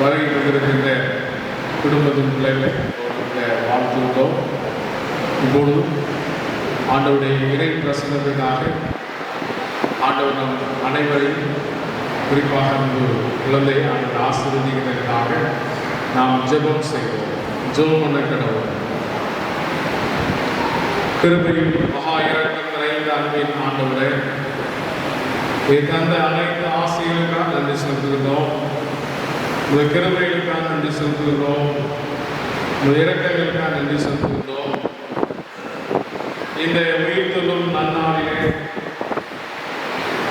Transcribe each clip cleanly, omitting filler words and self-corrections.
வருகை தந்திருக்கின்ற குடும்பத்தின் பிள்ளைகளை வாழ்த்துகிறோம். இப்பொழுது ஆண்டவருடைய இறை பிரசன்னத்திற்காக ஆண்டவர் நம் அனைவரையும் குறிப்பாக ஒரு குழந்தையை ஆண்டவர் ஆசீர்வதிக்கிறதற்காக நாம் ஜெபம் செய்வோம். ஜெபம் பண்ண கடவுள் கிருபையும் மகா இரக்கம் நிறைந்த அன்பின் ஆண்டவரே, தந்த அனைத்து ஆசைகளுக்காக நன்றி செலுத்துகிறோம். உங்கள் கிருபைகளுக்காக நன்றி செலுத்துகிறோம். உங்கள் இரக்கங்களுக்காக நன்றி செலுத்துகிறோம். இந்த உயிர்த்தெழும் நன்னாளிலே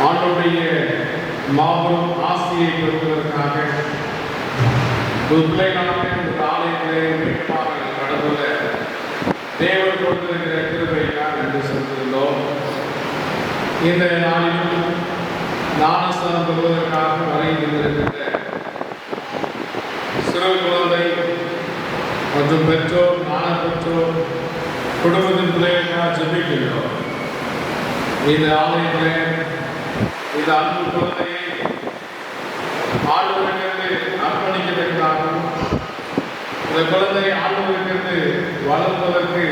ஆண்டவருடைய மாபெரும் ஆசையை பெறுவதற்காக ஒரு பிள்ளைகளாக ஒரு ஆலயத்திலே மீட்பாக கடவுள தேவன் கொடுத்திருக்கிற கிருபைக்காக நன்றி செலுத்துகிறோம். இந்த நாளிலும் ஞானஸ்தானம் பெறுவதற்காக வரைந்திருக்கின்ற சிறு குழந்தை மற்றும் பெற்றோர், ஞான பெற்றோர், குடும்பத்தின் பிள்ளைகளுக்காக ஜெபிக்கிறோம். இந்த ஆலயத்தில் இந்த அன்பு குழந்தையை ஆண்டவருக்கு அர்ப்பணிக்கிறதுக்காகவும் இந்த குழந்தை ஆண்டவருக்கு வளர்ப்பதற்கு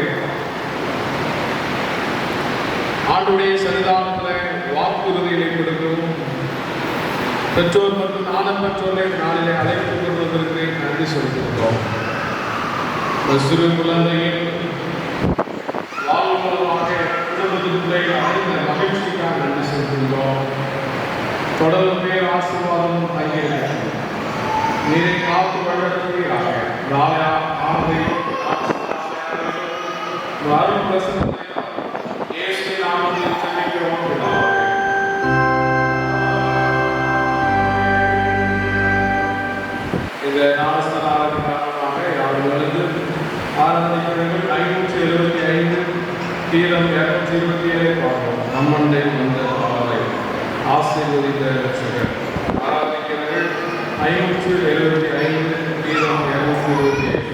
ஆண்டுடைய சன்னிதானத்தில் வாக்குறுதிகளை கொடுக்கவும் பெற்றோர் மற்றும் ஞான பெற்றோரை நாளிலே அழைத்து கொள்வதற்கு நன்றி செலுத்துகிறோம். சிறு குழந்தையின் வாழ்வு மூலமாக குடும்பத்தினுடைய அடைந்த மகிழ்ச்சிக்காக நன்றி செலுத்துகிறோம். தொடர்ந்து ஆசீர்வாதம் கையில் நீரை காத்து வழிநடத்துவீராக. அருள் பிரசன்னத்தை இயேசு நாமத்தில் ஜெபிக்கிறோம் பிதாவே. இந்த ஞானஸ்தானத்தின் காரணமாக யாரும் எழுந்து ஆராதனைகள் 575 கீதம் 227 பார்ப்போம். நம்மண்டை வந்த பாவலை ஆசீர்வதித்த ரட்சகர். ஆராதிக்கிறவர்கள் 575 கீதம் 227.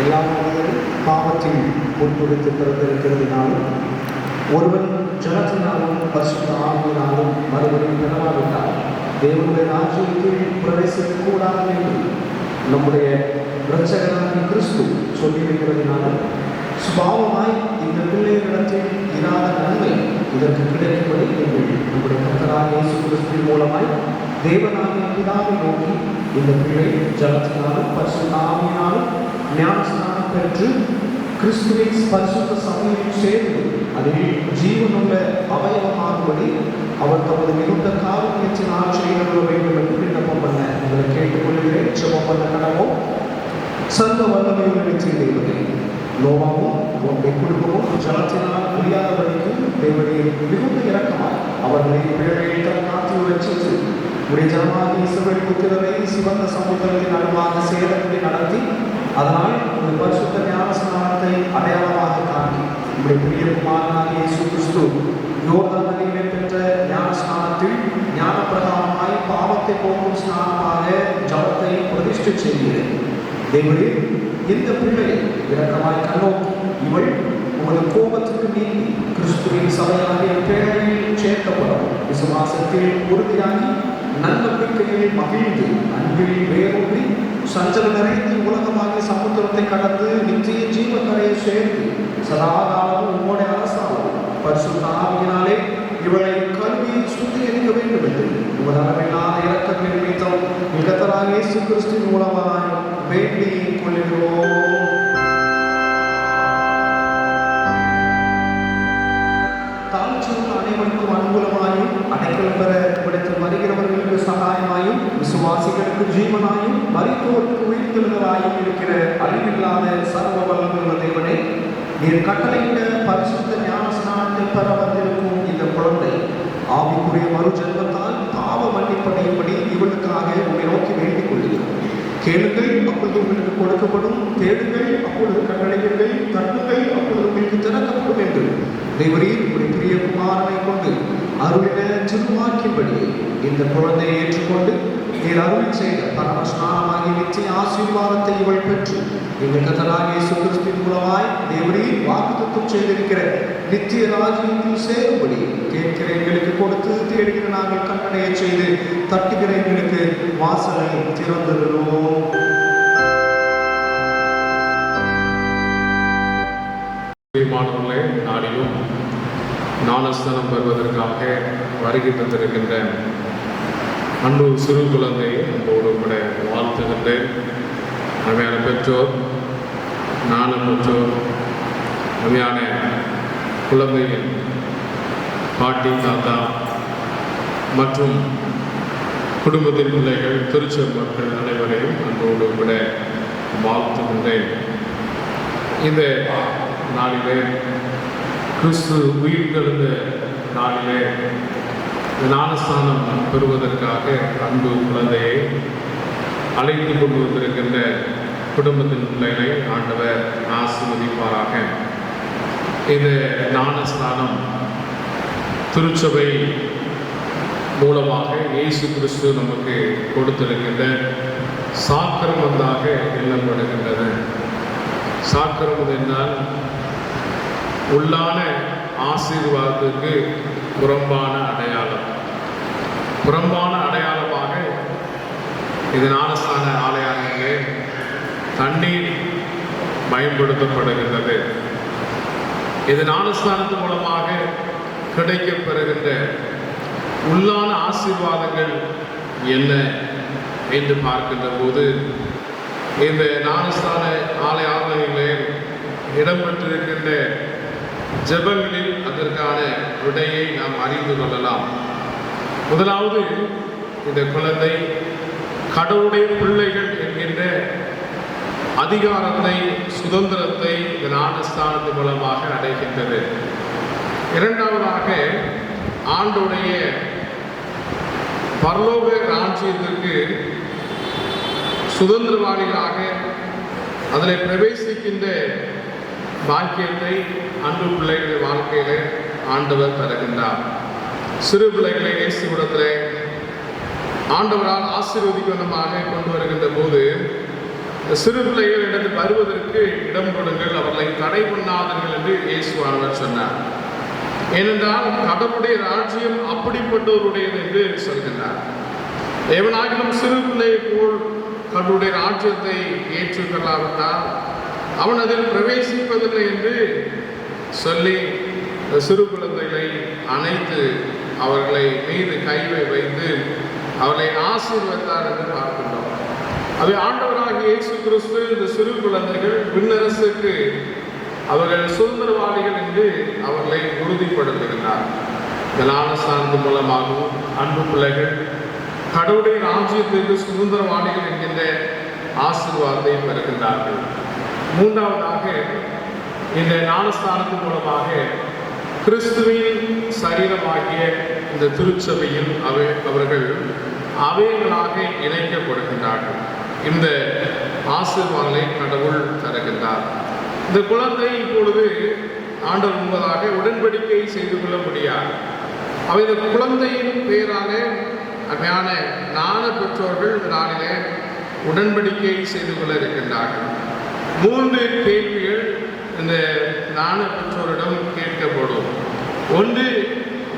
எல்லா பாவத்தையும் முன்குறித்து பிறந்திருக்கிறதுனாலும் ஒருவன் ஜனத்தினாலும் பரிசுத்த ஆவியினாலும் மறுபடியும் பெறவாவிட்டால் தேவனுடைய ராஜ்யத்தில் பிரவேசிக்கக்கூடாது என்று நம்முடைய இரட்சகராகிய கிறிஸ்து சொல்லியிருக்கிறதுனாலும் சுபாவமாய் இந்த பிள்ளைகளிடத்தில் இராத நன்மை இதற்கு கிடைக்கும்படி நம்முடைய கர்த்தராகிய இயேசு கிறிஸ்துவின் மூலமாய் தேவனாகிய பிதாவை நோக்கி இந்த பிள்ளை ஜலத்தினாலும் பரிசுத்த ஆவியினாலும் ஞானஸ்நானம் பெற்று கிறிஸ்துவின் பரிசுத்த சபையில் சேர்ந்து அதில் ஜீவனுள்ள அவயவமாகும்படி அவர் தமது மிகுந்த காருண்யத்தினால் செய்து வேண்டும் என்று விண்ணப்பம் பண்ண உங்களை கேட்டுக்கொள்கிறேன். ஜெபம் பண்ண கடவோம். சர்வ வல்லமையுள்ள நிச்சய தெய்வத்தை லோகமும் அவருடைய குடும்பமும் ஜலத்தினால் முடியாதபடிக்கு தேவனுடைய மிகுந்த இரக்கமாய் அவர்களை பிழைத்த காத்தியுடன் சென்று உடைய ஜனமாகி இஸ்ரவேல் புத்திரரை சிவந்த சமுத்திரத்தின் நடுவாக சேதத்தை நடத்தி அதனால் ஒரு பரிசுத்த ஞான ஸ்நானத்தை அடையாளமாக காட்டி உடைய பிரியகுமாரனாகிய இயேசு கிறிஸ்து யோர்தான் நதியிலே பெற்ற ஞான ஸ்நானத்தில் ஞான பிரகாரமாய் பாவத்தை போக்கும் ஸ்நானமாக ஜபத்தை பிரதிஷ்டை செய்கிறேன். தேவரே, இந்த பிள்ளையை இரக்கமாய் கண்ணோக்கி இவள் உமது கோபத்துக்கு நீங்கி கிறிஸ்துவின் சபையாகிய பேழையில் சேர்க்கப்படும் விசுவாசத்தில் உறுதியாகி நன்னம்பிக்கையில் மகிழ்ந்து அன்பில் வேரூன்றி சஞ்சல நிறைந்து உலகமாகிய சமுத்திரத்தை கடந்து நித்திய ஜீவக்கரையை சேர்ந்து சதாகாலமும் உம்மோடைய அரசாலும் பரிசுத்த ஆவியினாலே இவளை கல்வி சுத்திகரிக்க வேண்டும் என்று உமது அளவில்லாத இரக்கத்தின் நிமித்தம் கர்த்தராகிய இயேசு கிறிஸ்துவின் மூலமாய் வேண்டிக் கொள்கிறோம். தாழ்ச்சியுள்ள அனைவருக்கும் அனுகூலமாயும் அடைக்கலம் பெற விடுத்து வருகிறவர்களுக்கு சகாயமாயும் விசுவாசிகளுக்கு ஜீவனாயும் மரித்தோருக்கு உயிர்த்தெழுதலாயும் இருக்கிற அழிவில்லாத சர்வ வல்லமையுள்ள தேவனே, நீர் கட்டளையிட்ட பரிசுத்த ஞான ஸ்நானத்தை பெற வந்திருக்கும் இந்த குழந்தை ஆவிக்குரிய மறு ஜென்மத்தால் பாவ மன்னிப்படையும்படி இவளுக்காக உங்களை நோக்கி வேண்டிக் கொள்கிறோம். கேளுங்கள், அப்பொழுது உங்களுக்கு கொடுக்கப்படும். தேடுங்கள், அப்பொழுது கண்டடைவீர்கள். தட்டுங்கள், அப்பொழுது உங்களுக்கு திறக்கப்படும் என்று தேவரீர் உடைய பிரிய குமாரனை கொண்டு அருளின திருவாக்கின்படி இந்த குழந்தையை ஏற்றுக்கொண்டு நீர் அருள் செய்த பரம ஸ்நானமாகிய நித்திய ஆசீர்வாதத்தை இவள் பெற்று எங்கள் கர்த்தராகிய இயேசு கிறிஸ்துவின் மூலமாய் தேவரீர் வாக்குத்தத்தம் செய்திருக்கிற நித்திய ராஜ்யத்தில் சேரும்படி கேட்கிற எங்களுக்கு கொடுத்து தேடுகிற நாங்கள் கட்டளையை செய்து தட்டுகிற எங்களுக்கு வாசலை திறந்துள்ளோம். மாணவர்களே, நாளிலும் ஞானஸ்தானம் பெறுவதற்காக வருகை தந்திருக்கின்ற அன்பு சிறு குழந்தை அன்போடு கூட வாழ்த்துகின்றேன். அருமையான பெற்றோர், ஞான பெற்றோர், அருமையான குழந்தையின் பாட்டி தாத்தா மற்றும் குடும்பத்தின் பிள்ளைகள், திருச்சபை மக்கள் அனைவரையும் அன்போடு கூட வாழ்த்துகின்றேன். இந்த நாளிலே கிறிஸ்து உயிர்த்தெழுந்த நாளிலே ஞானஸ்தானம் பெறுவதற்காக அன்பு குழந்தையை அழைத்து கொண்டு வந்திருக்கின்ற குடும்பத்தின் பிள்ளைகளை ஆண்டவர் ஆசீர்வதிப்பாராக. இந்த ஞானஸ்தானம் திருச்சபை மூலமாக இயேசு கிறிஸ்து நமக்கு கொடுத்திருக்கின்ற சாக்கிரமந்தாக எண்ணப்படுகின்றது. சாக்கிரமம் என்றால் உள்ளான ஆசீர்வாதத்துக்கு புறம்பான அடையாளம். புறம்பான அடையாளமாக இது ஞானஸ்தான ஆலயங்களிலே தண்ணீர் பயன்படுத்தப்படுகின்றது. இது ஞானஸ்தானத்தின் மூலமாக கிடைக்கப்பெறுகின்ற உள்ளான ஆசீர்வாதங்கள் என்ன என்று பார்க்கின்ற போது இந்த ஞானஸ்தான ஆலயங்களிலே இடம்பெற்றிருக்கின்ற ஜெபங்களில் அதற்கான விடையை நாம் அறிந்து கொள்ளலாம். முதலாவது, இந்த குழந்தை கடவுளுடைய பிள்ளைகள் என்கின்ற அதிகாரத்தை, சுதந்திரத்தை இந்த ஞானஸ்தானத்தின் மூலமாக அடைகின்றது. இரண்டாவதாக, ஆண்டுடைய பரலோக ராஜ்யத்திற்கு சுதந்திரவாளிகளாக அதில் பிரவேசிக்கின்ற பாக்கியத்தை அன்பு பிள்ளைகளுடைய வாழ்க்கையில ஆண்டவர் தருகின்றார். சிறு பிள்ளைகளை இயேசுவிடத்திலே ஆண்டவரால் ஆசீர்வதிக்கமாக கொண்டு வருகின்ற போது சிறு பிள்ளைகள் இடத்து வருவதற்கு இடம் கொடுங்கள், அவர்களை தடை பண்ணாதீர்கள் என்று இயேசுவானவர் சொன்னார். ஏனென்றால் கடவுளுடைய ராஜ்யம் அப்படிப்பட்டவருடையது என்று சொல்கின்றார். எவனாகிலும் சிறு பிள்ளையை போல் கடவுளுடைய ராஜ்யத்தை ஏற்றுக்கொள்ளாவிட்டால் அவன் அதில் பிரவேசிப்பதில்லை என்று சொல்லி சிறு குழந்தைகளை அணைத்து அவர்களை மீது கைவை வைத்து அவர்களை ஆசீர்வதித்தார் என்று பார்க்கின்றோம். அதை ஆண்டவராகிய இயேசு கிறிஸ்து இந்த சிறு குழந்தைகள் விண்ணரசுக்கு அவர்கள் சுதந்திரவாதிகள் என்று அவர்களை உறுதிப்படுத்துகின்றார். ஞானஸ்தானத்தின் மூலமாகவும் அன்பு பிள்ளைகள் கடவுளுடைய ராஜ்யத்திற்கு சுதந்திரவாதிகள் என்கின்ற ஆசீர்வாதத்தை பெறுகின்றார்கள். மூன்றாவதாக இந்த ஞானஸ்தானத்தின் மூலமாக கிறிஸ்துவின் சரீரமாகிய இந்த திருச்சபையில் அவர்கள் அவைகளாக இணைக்கப்படுகின்றார்கள். இந்த ஆசீர்வாதங்களை கடவுள் தருகின்றார். இந்த குழந்தை இப்பொழுது ஆண்டவர் முன்பதாக உடன்படிக்கை செய்து கொள்ள முடியாது. அவை இந்த குழந்தையின் பெயரான அருமையான ஞான பெற்றோர்கள் இந்த நாளிலே உடன்படிக்கை செய்து கொள்ள இருக்கின்றார்கள். 3 கேள்விகள் இந்த ஞான பெற்றோரிடம் கேட்கப்படும். ஒன்று,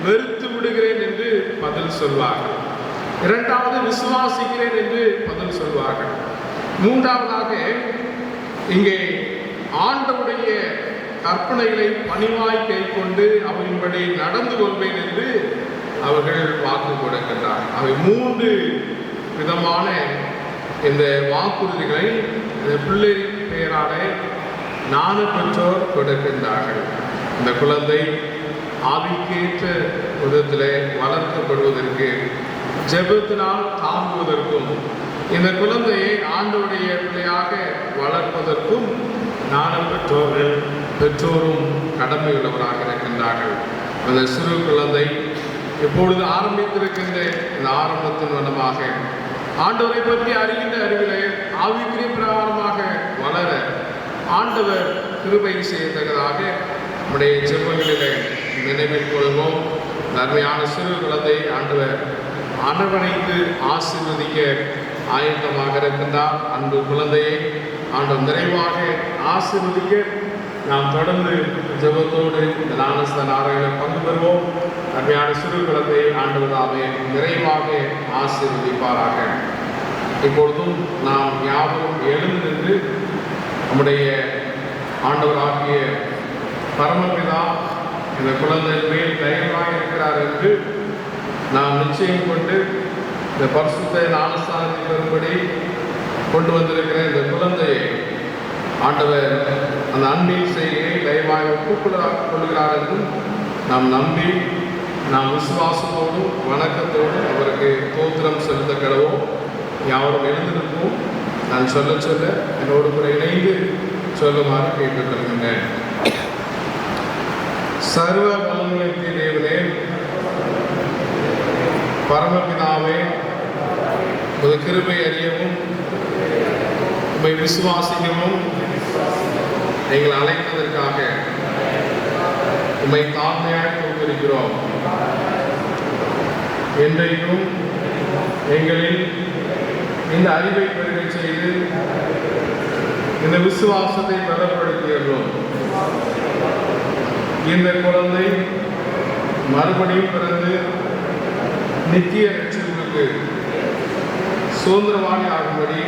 வெறுத்து விடுகிறேன் என்று பதில் சொல்வார்கள். இரண்டாவது, விசுவாசிக்கிறேன் என்று பதில் சொல்வார்கள். மூன்றாவதாக, இங்கே ஆண்டவருடைய கற்பனைகளை பணிவாய் கைக்கொண்டு அவையின்படி நடந்து கொள்வேன் என்று அவர்கள் வாக்கு கொடுக்கின்றார். அவை 3 விதமான இந்த வாக்குறுதிகளை இந்த பிள்ளையின் பெயரான ஞான பெற்றோர் கொடுக்கின்றார்கள். இந்த குழந்தை ஆவிக்கேற்ற விதத்திலே வளர்க்கப்படுவதற்கு, ஜெபத்தினால் தாங்குவதற்கும், இந்த குழந்தையை ஆண்டவருடைய பிள்ளையாக வளர்ப்பதற்கும் ஞான பெற்றோரும் கடமையுள்ளவராக இருக்கின்றார்கள். அந்த சிறு குழந்தை இப்பொழுது ஆரம்பித்திருக்கின்ற இந்த ஆரம்பத்தின் வண்ணமாக ஆண்டவரை பற்றி அறிகின்ற அறிவிலே ஆவிக்குரிய பிரகாரமாக வளர ஆண்டவர் கிருபை செய்யத்தக்கதாக நம்முடைய ஜெபங்களிலே நினைவில் கொள்வோம். நன்மையான சிறு குழந்தை ஆண்டவர் அரவணைத்து ஆசீர்வதிக்க ஆயத்தமாக இருக்கின்றார். அன்பு குழந்தையை ஆண்டவர் நிறைவாக ஆசீர்வதிக்க நாம் தொடர்ந்து ஜெபத்தோடு இந்த ஞானஸ்தான ஆராய்ச்சியில் பங்கு பெறுவோம். நன்மையான சிறு குழந்தையை ஆண்டவராகவே நிறைவாக ஆசீர்வதிப்பாராக. இப்பொழுதும் நாம் யாவரும் எழுந்து நின்று நம்முடைய ஆண்டவராகிய பரமபிதா இந்த குழந்தை மேல் தயவாக இருக்கிறார் என்று நாம் நிச்சயம் கொண்டு இந்த பரிசுத்த ஞானஸ்தானத்தில் வரும்படி கொண்டு வந்திருக்கிற இந்த குழந்தையை ஆண்டவர் அந்த அன்பின் செய்தியை தயவாக ஒப்புக்கொள்கிறார் என்றும் நாம் நம்பி, நாம் விசுவாசத்தோடும் வணக்கத்தோடும் அவருக்கு தோத்திரம் செலுத்த கிடவோம். யாரும் எழுந்திருப்போம். நான் சொல்ல சொல்ல என்னோடு கூட இணைந்து சொல்லுமாறு கேட்டுக்கொள்கின்றேன். சர்வ வல்லமையுள்ள தேவனே, பரமபிதாவே, உமது கிருபை அறியவும் உம்மை விசுவாசிக்கவும் எங்களை அழைத்ததற்காக உம்மை தாழ்மையாக கொண்டிருக்கிறோம். என்றைக்கும் எங்களில் இந்த அறிவை பெருக செய்து இந்த விசுவாசத்தை பலப்படுத்தியுள்ளோம். இந்த குழந்தை மறுபடியும் பிறந்து நித்திய ரட்சிப்புக்கு சுதந்திரவாதி ஆகும்படி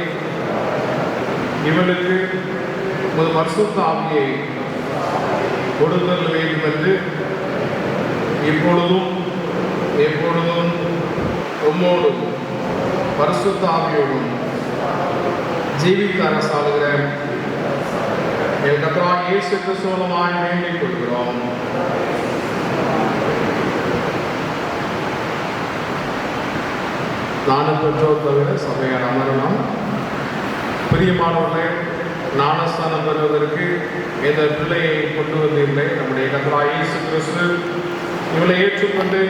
இவனுக்கு ஒரு பரிசுத்த ஆவியை கொடுத்தல் வேண்டும் என்று இப்பொழுதும் எப்பொழுதும் உம்மோடும் பரிசுத்த ஆவியோடும் ஜீவிக்க அரசாளுகிற என் கர்த்தராகிய இயேசு கிறிஸ்துவினாய் வேண்டிக் கொள்கிறோம். ஞான பெற்றோர் தவிர சபையார் அமரலாம். பிரியமானவர்களே, ஞானஸ்தானம் பெறுவதற்கு இந்த பிள்ளையை கொண்டு வந்தில்லை. நம்முடைய கர்த்தராகிய இயேசு கிறிஸ்து இவளை ஏற்றுக்கொண்டு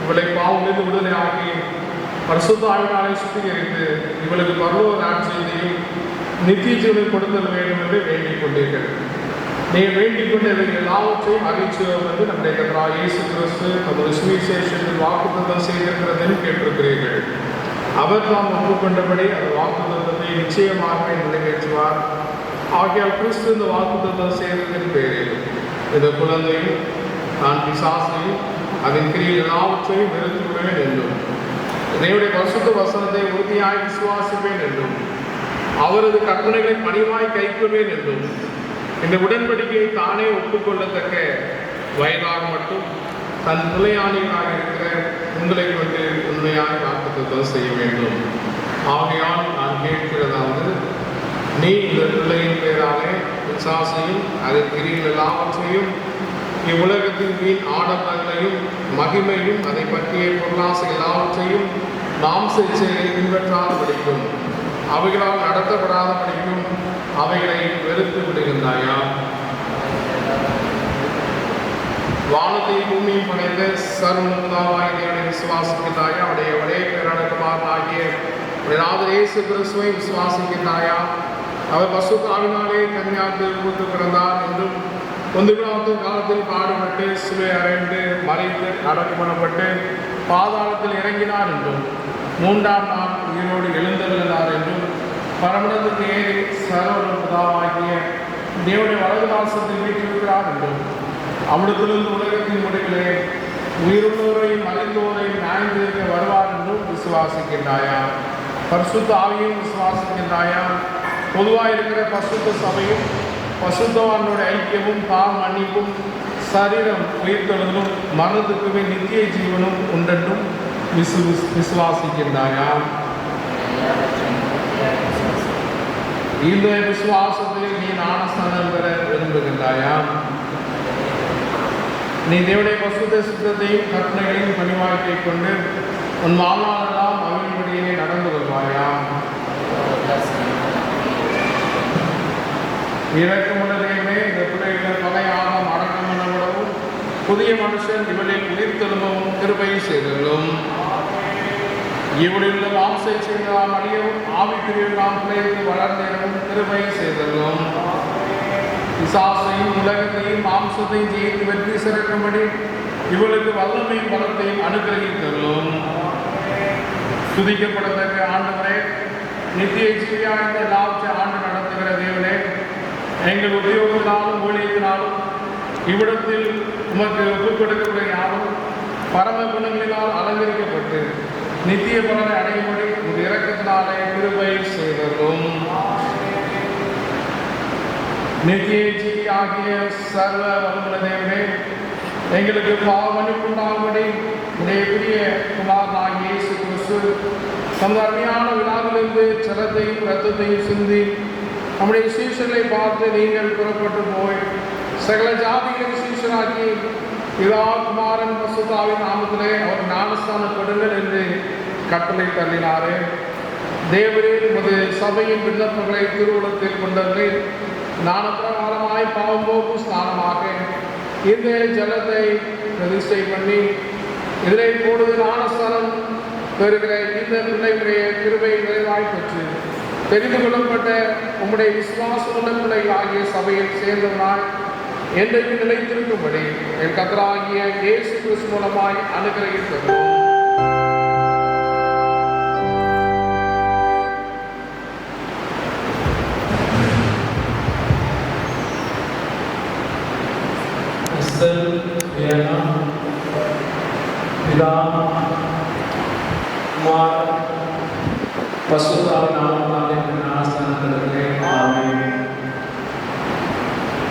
இவளை பாவமிருந்து விடுதலை ஆகி பரிசுத்த ஆவியினாலே சுத்திகரித்து இவளுக்கு பரலோக ராஜ்யத்தையும் நித்திய ஜீவனை கொடுத்தல் வேண்டும் என்று வேண்டிக் கொண்டீர்கள். நீங்கள் வேண்டிக் கொண்ட எல்லாவற்றையும் அறிவிச்சுவோம் என்று நம்முடைய கர்த்தராகிய இயேசு கிறிஸ்து நமது சுவிசேஷத்தில் வாக்குத்தத்தம் செய்திருக்கிறதையும் கேட்டிருக்கிறீர்கள். அவர் தாம் ஒப்புக்கொண்டபடி அந்த வாக்குத்தத்தத்தை நிச்சயமாக நிறைவேற்றுவார். ஆகையால் கிறிஸ்து இந்த வாக்குத்தத்தம் செய்ததின் பேரில் இந்த குழந்தையும் நான் பிசாசையும் அதன் கிரியில் எல்லாவற்றையும் வெறுத்துவிடுவேன் என்றும் என்னுடைய பரிசுத்த வசனத்தை உறுதியாய் விசுவாசிப்பேன் என்றும் அவரது கற்பனைகளை பணிவாய் கைக்கொள்வேன் என்றும் இந்த உடன்படிக்கையை தானே ஒப்புக்கொள்ளத்தக்க வயதாக மட்டும் தன் பிள்ளையாளிகளாக இருக்கிற உங்களை கொண்டு உண்மையாக வாக்குத்தத்தம் செய்ய வேண்டும். ஆகையால் நான் கேட்கிறதாவது, நீ இந்த பிள்ளையின் பெயராலே பிசாசையும் அதன் கிரிகள் எல்லாவற்றையும் இவ்வுலகத்தின் வீண் ஆடம்பரங்களையும் மகிமையும் அதை பற்றிய பொருளாசை எல்லாவற்றையும் மாம்சைச்சையை பின்பற்றாது படிக்கும் அவைகளால் நடத்தப்படாத படிக்கும் அவைகளை வெறுத்து விடுகின்றாயா? வானத்தையும் பூமியும் படைத்த சர்வமுதாவாய் தேவனை விசுவாசிக்கின்றாயா? அவருடைய ஒரே பேரடக்கமாக ஆகிய இயேசு கிறிஸ்துவை விசுவாசிக்கின்றாயா? அவர் பசுத்த ஆவினாலே கன்னியாத்தில் பூத்து பிறந்தார் என்றும் ஒன்றுகளாவது காலத்தில் பாடுபட்டு சிலுவை அறைந்து மறைத்து அடக்கம் பண்ணப்பட்டு பாதாளத்தில் இறங்கினார் என்றும் 3ஆம் நாள் உயிரோடு எழுந்தருளினார் என்றும் பரமண்டலத்துக்கு ஏறி சர்வமுதாவாகிய தேவனுடைய வலது வாசத்தில் வீற்றிருக்கிறார் என்றும் அமிர்தத்திலிருந்து உலகத்தின் முடிவிலே உயிருள்ளோரையும் மறைந்தோரையும் நியாயந்திருக்க வருவார் என்றும் விசுவாசிக்கின்றாயா? பரிசுத்த ஆவியும் விசுவாசிக்கின்றாயா? பொதுவாக இருக்கிற பரிசுத்த சபையும் பரிசுத்தவானுடைய ஐக்கியமும் பாவ மன்னிப்பும் சரீரம் உயிர்த்தெழுதலும் மரணத்துக்குமே நித்திய ஜீவனும் உண்டென்றும் விசுவாசிக்கின்றாயா? இந்த விசுவாசத்தில் நீ ஞானஸ்நானம் பெற விரும்புகின்றாயா? நீ தேவனுடைய பரிசுத்த சித்தத்தையும் கற்பனைகளையும் பணிவாய்க்கை கொண்டு உன் வாழ்நாளெல்லாம் அவளின்படியே நடந்து கொள்வாயா? இறக்கமுள்ள தெய்வமே, இந்த பிள்ளைகள் பழைய ஆகம் அடக்கம் பண்ணப்படவும் புதிய மனுஷன் இவளில் உயிர்த்தெழும்பவும் கிருபை செய்தலும் இவளில் மாம்சை செய்தால் அழியவும் ஆவிக்குரிய நாம் பிள்ளைக்கு வளர்ந்தேறவும் கிருபை செய்தலும் பிசாசையும் உலகத்தையும் மாம்சத்தையும் ஜெயித்து வெற்றி சிறக்கும்படி இவளுக்கு வல்லமையும் பலத்தையும் அனுகிரகித்தலும் துதிக்கப்படத்தக்க ஆண்டவரே, நித்திய ஜீவியாக இந்த எல்லாவற்றை ஆண்டு நடத்துகிற தேவனே, எங்கள் உபயோகத்தினாலும் ஊழியத்தினாலும் இவ்விடத்தில் உமக்கு ஒப்புக் கொடுக்கக்கூடிய யாரும் பரம குணங்களினால் அலங்கரிக்கப்பட்டு நித்திய பலனை அடையும்படி உங்கள் இரக்கத்தினாலே கிருபை செய்தலும் நித்திய ஜீவி ஆகிய சர்வ வல்லமையுள்ள தேவனே, எங்களுக்கு பாவ மன்னிப்பு உண்டாகும்படி உடைய பெரிய குமாரனாகிய இயேசு கிறிஸ்து தமது அருமையான விழாவிலிருந்து ஜலத்தையும் இரத்தத்தையும் சிந்தி நம்முடைய சீஷர்களை பார்த்து நீங்கள் புறப்பட்டு போய் சகல ஜாதிகளின் சீஷராக்கி பிதா குமாரன் பரிசுத்தாவின் நாமத்திலே அவர் ஞானஸ்தானம் கொடுங்கள் என்று கட்டளை தள்ளினாரே. தேவரீர் உமது சபையின் விண்ணப்பங்களை திருவுளத்தில் கொண்டவர்களே, ஞானப்பிரகாரமாய் பாவம் போக்கும் ஸ்நானமாக இந்த ஜலத்தை பிரதிஷ்டை பண்ணி இதிலே கூடுதல் ஞானஸ்தானம் பெறுகிற இந்த பிள்ளைகளுடைய கிருபை நிறைவாய் பெற்று தெரிந்து கொள்ளப்பட்ட உம்முடைய விசுவாசமுள்ள பிள்ளைகள் ஆகிய சபையில் சேர்ந்தவனாய் என்றைக்கு நிலைத்திருக்கும்படி என் கர்த்தராகிய இயேசு கிறிஸ்து மூலமாய் அனுகிரகித்தோம்.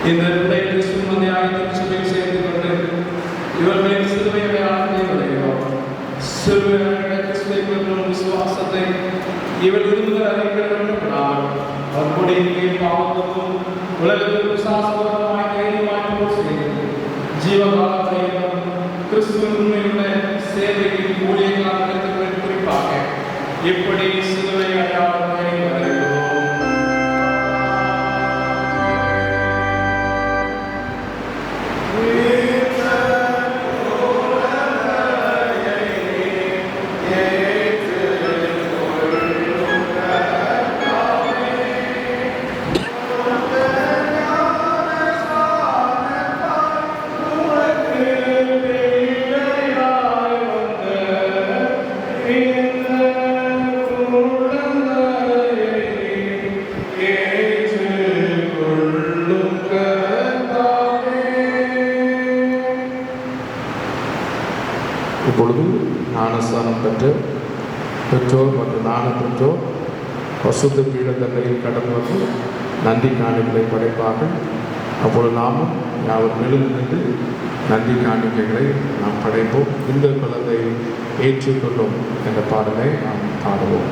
இந்த பிள்ளைகள் சுமதியாக திருச்சபையில் சேர்ந்து கொண்டு இவர்களின் சிலுவைகளை ஆழ்ந்தேவதையோ சிலுவை விசுவாசத்தை இவள் இருந்து அறிவிக்கப்படால் அப்படியே பாவத்துக்கும் உலகத்திற்கு சாஸ்திரமாய் தைரியமாய் செய்து ஜீவகாலத்தையும் கிறிஸ்துவின் உண்மையுள்ள சேவையில் ஊழிய காலத்திற்கு குறிப்பாக இப்படி சிலுவை அடையாளத்தை வரைகிறோம். இப்பொழுது ஞானஸ்தானம் பெற்ற பெற்றோர் மற்றும் ஞான பெற்றோர் பசுத்த பீடத்தண்டையில் கடந்து வந்து நன்றி காணிக்கைகளை படைப்பார்கள். அப்பொழுது நாமும் யாவர் எழுந்து நன்றி காணிக்கைகளை நாம் படைப்போம். இந்த குழந்தை ஏற்றுக்கொள்ளும் என்ற பாடலை நாம் பாடுவோம்.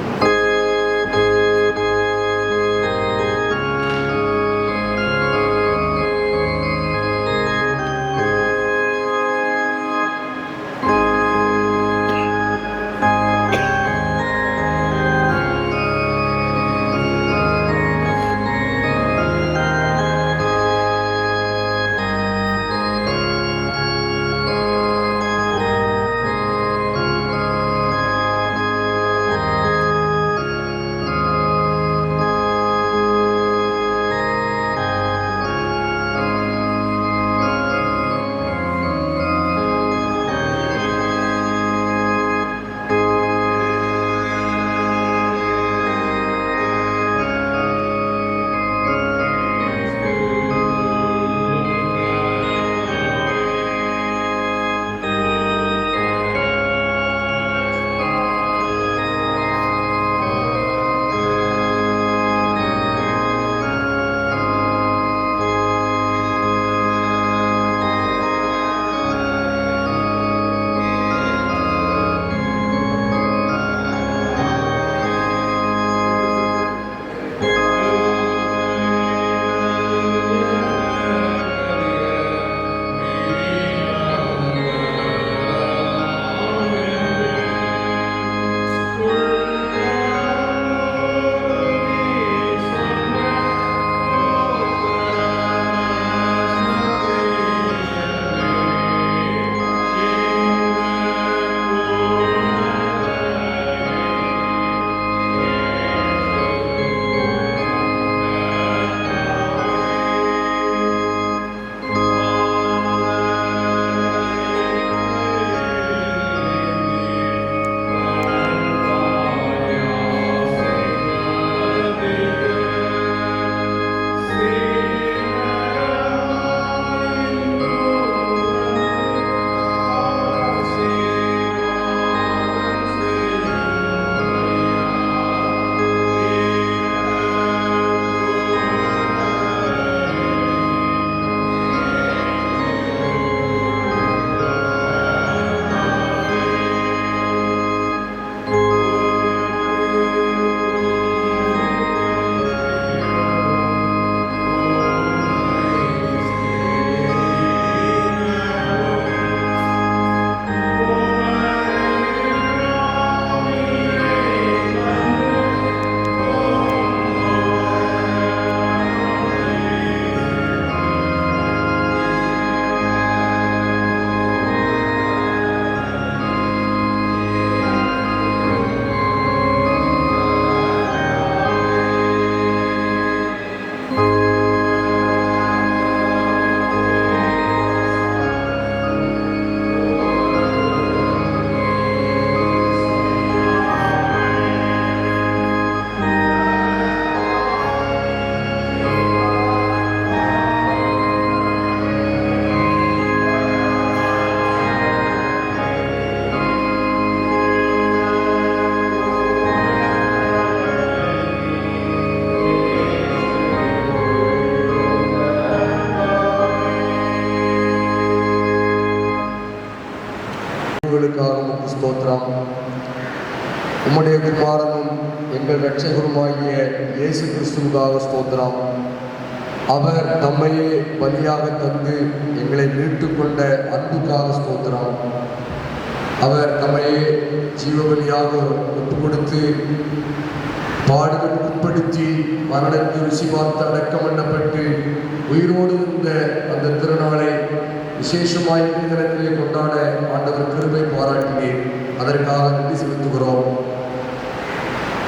உம்முடைய குமாரனும் எங்கள் இரட்சகருமாகிய இயேசு கிறிஸ்துவுக்காக ஸ்தோத்திரம். அவர் நம்மையே பலியாக தந்து எங்களை மீட்டுக்கொண்ட அன்புக்காக ஸ்தோத்திரம். அவர் நம்மையே ஜீவபலியாக ஒப்புக் கொடுத்து பாடுகள் உட்படுத்தி மரணத்தை ருசி பார்த்து அடக்கம் பண்ணப்பட்டு உயிரோடு இருந்த அந்த திருநாளை விசேஷமாய் தினத்திலே கொண்டாட ஆண்டவர் கிருபை பாராட்டினேன். அதற்காக நன்றி செலுத்துகிறோம்.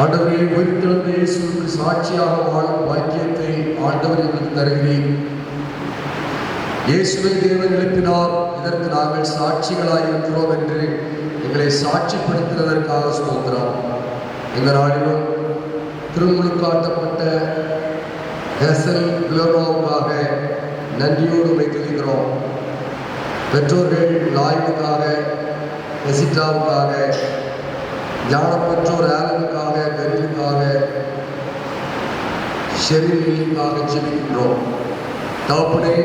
ஆண்டவரே, உயிர்த்தெழுந்த இயேசுவுக்கு சாட்சியாக வாழும் பாக்கியத்தை ஆண்டவர் எங்களுக்கு தருகிறேன். இயேசுவை தேவன் எழுப்பினார், இதற்கு நாங்கள் சாட்சிகளாய் இருக்கிறோம் என்று எங்களை சாட்சிப்படுத்துவதற்காக ஸ்தோத்திரம். இந்த நாளிலும் திருமுழுக்காட்டப்பட்ட ஹெசல் விலோராவுக்காக நன்றியோடு வைத்திருக்கிறோம். பெற்றோர்கள் லாய்வுக்காக, எசிட்டாவுக்காக, ஞான பெற்றோர் ஆலனுக்காக, பெரிலுக்காக, ஷெரிலுக்காக ஜெபிக்கின்றோம். தகப்பனே,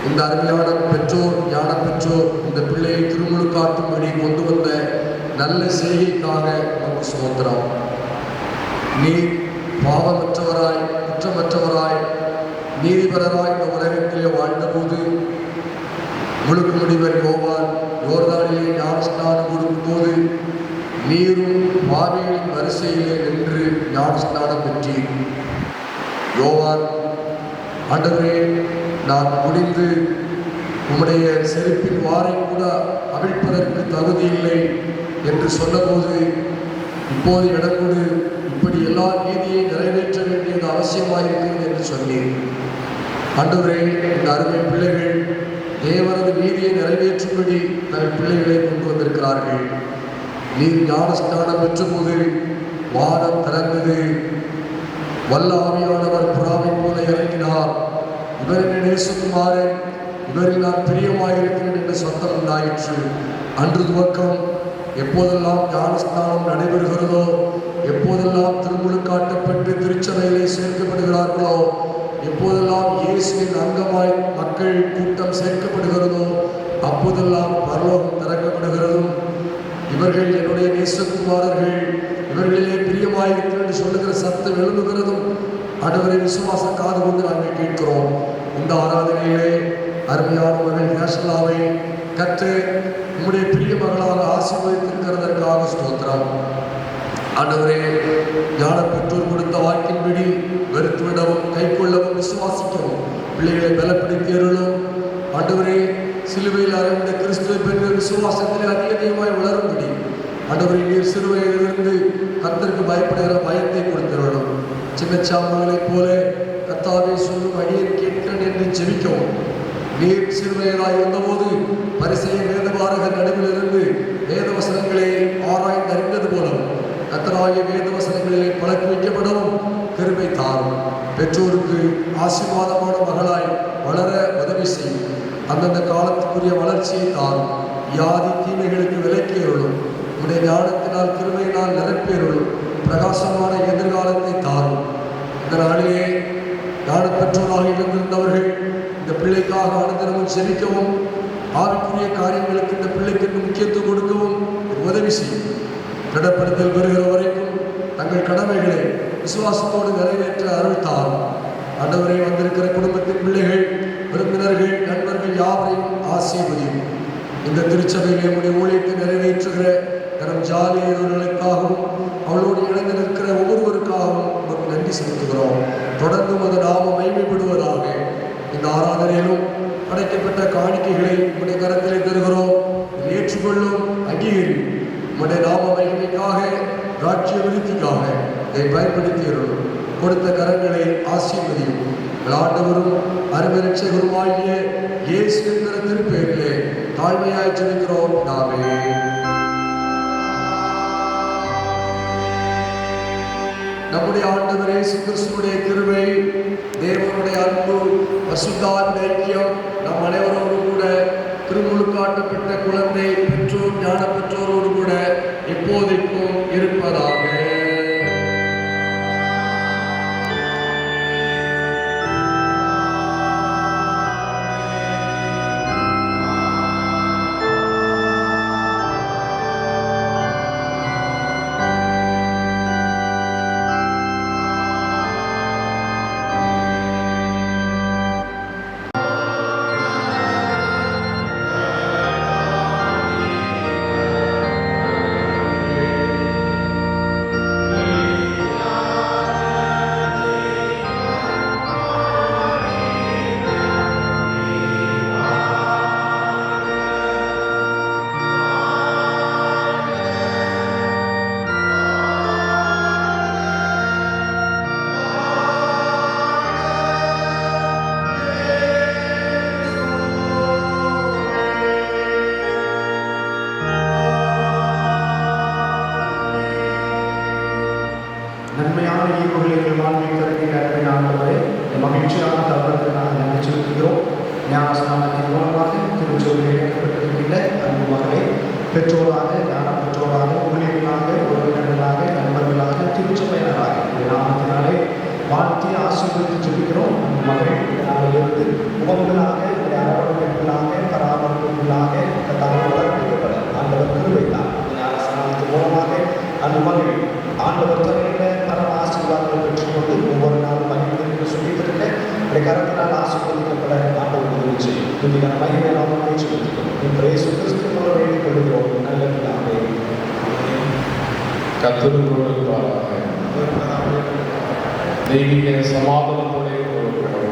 இந்த அருமையான பெற்றோர், ஞான பெற்றோர் இந்த பிள்ளையை திருமுழுக்காட்டும்படி கொண்டு வந்த நல்ல செய்கைக்காக நமக்கு ஸ்தோத்திரம். நீர் பாவமற்றவராய், குற்றமற்றவராய், நீதிபரராய் இந்த உலகத்திலே வாழ்ந்தபோது முழுக்க முடிவர் யோவான் யோர்தானிலே ஞானஸ்நானம் கொடுக்கும்போது நீரும் பாவிகளின் வரிசையிலே நின்று ஞானஸ்நானம் பெற்றீர். யோவான், ஆண்டவரே, நான் முடிந்து உம்முடைய செருப்பின் வாரை கூட அவிழ்ப்பதற்கு தகுதி இல்லை என்று சொன்னபோது, இப்போது இடங்கொடு, இப்படி எல்லா நீதியை நிறைவேற்ற வேண்டியது அவசியமாயிருக்கிறது என்று சொன்னீர். ஆண்டவரே, இந்த அருமை பிள்ளைகள் தேவனது நீதியை நிறைவேற்றும்படி தன் பிள்ளைகளை கொண்டு வந்திருக்கிறார்கள். நீர் ஞானஸ்நானம் பெற்றபோது வானம் திறந்தது, வல்ல ஆவியானவர் புறாவை போல இறங்கினார். இவரின் நேசகுமாரன், இவரில் நான் பிரியமாயிருக்கிறேன் என்ற சத்தம் உண்டாயிற்று. அன்று துவக்கம் எப்போதெல்லாம் ஞானஸ்நானம் நடைபெறுகிறதோ, எப்போதெல்லாம் திருமுழுக்காட்டப்பட்டு திருச்சபையிலே சேர்க்கப்படுகிறார்களோ, எப்போதெல்லாம் இயேசுவின் அங்கமாய் மக்கள் கூட்டம் சேர்க்கப்படுகிறதோ, அப்போதெல்லாம் பரலோகம் திறக்கப்படுகிறதும் இவர்கள் என்னுடைய நேசகுமாரர்கள், இவர்களிலே பிரியமாயிருக்கிறேன் என்று சொல்லுகிற சத்தம் எழுதுகிறதும் ஆண்டவரை விசுவாச காது கொண்டு நாங்கள் கேட்கிறோம். இந்த ஆராதனையிலே அருமையான மகள் ஹேஷலாவை கற்று உம்முடைய பிரிய மகளாக ஆசீர்வதித்திருக்கிறதற்காக ஸ்தோத்திரம். ஆண்டவரே, ஞான பெற்றோர் கொடுத்த வாக்கின்படி வெறுத்துவிடவும் கைக்கொள்ளவும் விசுவாசிக்கவும் பிள்ளைகளை பலப்படுத்தியவர்களும், ஆண்டவரே, சிலுவையில் அறைந்த கிறிஸ்துவை பெற்ற விசுவாசத்திலே அதிகமாய் வளரும்படி ஆண்டவரே, நீர் சிறுவையிலிருந்து கர்த்தருக்கு பயப்படுகிற பயத்தை கொடுத்தவர்களும், சின்ன சாம்பங்களைப் போல கர்த்தாவே சொல்லும் அடியை கேட்கிறேன் என்று ஜெபிக்கவும், நீர் சிறுவையராய் இருந்தபோது பரிசேய வேதபாரகர் நடுவிலிருந்து வேதவசனங்களை ஆராய்ந்து அறிந்தது போலும் கர்த்தராகிய வேதவசனங்களிலே பழக்கி வைக்கப்படவும் கிருபை தாரும். பெற்றோருக்கு ஆசீர்வாதமான மகளாய் வளர உதவி செய்யும். அந்தந்த காலத்துக்குரிய வளர்ச்சியை தாரும். வியாதி தீமைகளுக்கு விலக்கியருளும். உடைய ஞானத்தினால் கிருபையினால் நிரப்பியருளும். பிரகாசமான எதிர்காலத்தை தாரும். இந்த நாளிலே ஞான பெற்றோராக இருந்திருந்தவர்கள் இந்த பிள்ளைக்காக அனுதினமும் செபிக்கவும், ஆவிக்குரிய காரியங்களுக்கு இந்த பிள்ளைக்கு முக்கியத்துவம் கொடுக்கவும் உதவி செய்யும். திடப்படுத்தல் பெறுகிற வரைக்கும் தங்கள் கடமைகளை விசுவாசத்தோடு நிறைவேற்ற அருள் தாரும். ஆண்டவரே, வந்திருக்கிற குடும்பத்தின் பிள்ளைகள், விருந்தினர்கள், நண்பர்கள் யாவரையும் ஆசீர்வதியும். இந்த திருச்சபையிலே நம்முடைய ஊழியத்தை நிறைவேற்றுகிற நம் ஜாலியர்களுக்காகவும் அவளோடு இணைந்து நிற்கிற ஒவ்வொருவருக்காகவும் நமக்கு நன்றி செலுத்துகிறோம். தொடர்ந்தும் அது நாம மகிமைப்படுவதாக. இந்த ஆராதனையிலும் படைக்கப்பட்ட காணிக்கைகளை உடைய கரத்திலே தருகிறோம். ஏற்றுக்கொள்ளும், அங்கீகரியும். உடைய நாம மகிமைக்காக, ராட்சிய விருத்திக்காக இதை பயன்படுத்தியவர்களும் கொடுத்த கரங்களை ஆசீர்வதியும். ஆண்டவரும் அருமை ரட்சகருமாகிய இயேசு என்கிற திருப்பெயரிலே தாழ்மையாய் ஜெபிக்கிறோம். நாமே நம்முடைய ஆண்டவர் இயேசு கிறிஸ்துவுடைய கிருபை, தேவனுடைய அன்பு, பரிசுத்த ஐக்கியம் நம் அனைவரோடு கூட திருமுழுக்காட்டப்பட்ட குழந்தை பெற்றோர், ஞான பெற்றோரோடு கூட எப்போதைக்கும் இருப்பதாக. நன்மையான ஈவுகளை எங்கள் வாழ்வில் திறக்கிற அன்பை ஆண்டவரே மகிழ்ச்சியான தருணத்தை நாங்கள் நன்றி செலுத்துகிறோம். ஞானஸ்நானத்தின் மூலமாக திருச்சபையில் இணைக்கப்பட்டிருக்கின்ற அன்பு மகளை பெற்றோராக, ஞான பெற்றோராக, ஊழியர்களாக, உறவினர்களாக, நண்பர்களாக, திருச்சபையினராக நாமத்தினாலே வாழ்த்தி ஆசீர்வதித்து சொல்கிறோம். அன்பு மகள் நாளிலிருந்து உபங்களாக, அரவணைப்புகளாக, பராமரிப்புகளாக வளர்க்கப்பட ஆண்டவர் கிருபைத்தார். ஞானஸ்நானத்தின் மூலமாக அன்பு மகள் ஆண்டவர் தருகிற பரம ஆசீர்வாதங்களை பெற்றுக்கொண்டு ஒவ்வொரு நாளும் மகிழ்ந்து சொல்லித்திருக்க கரத்தினால் ஆசீர்வதிக்கப்பட ஆண்டவர் உதவி செய்யும். இதுக்கான மகிமை நாம செலுத்துகிறோம். இன்றைய கிறிஸ்து மூலம் வேண்டிக் கொள்கிறோம். நல்ல பிதாவே. கர்த்தரோடு தெய்வீக சமாதானத்தோடு கடவுள்.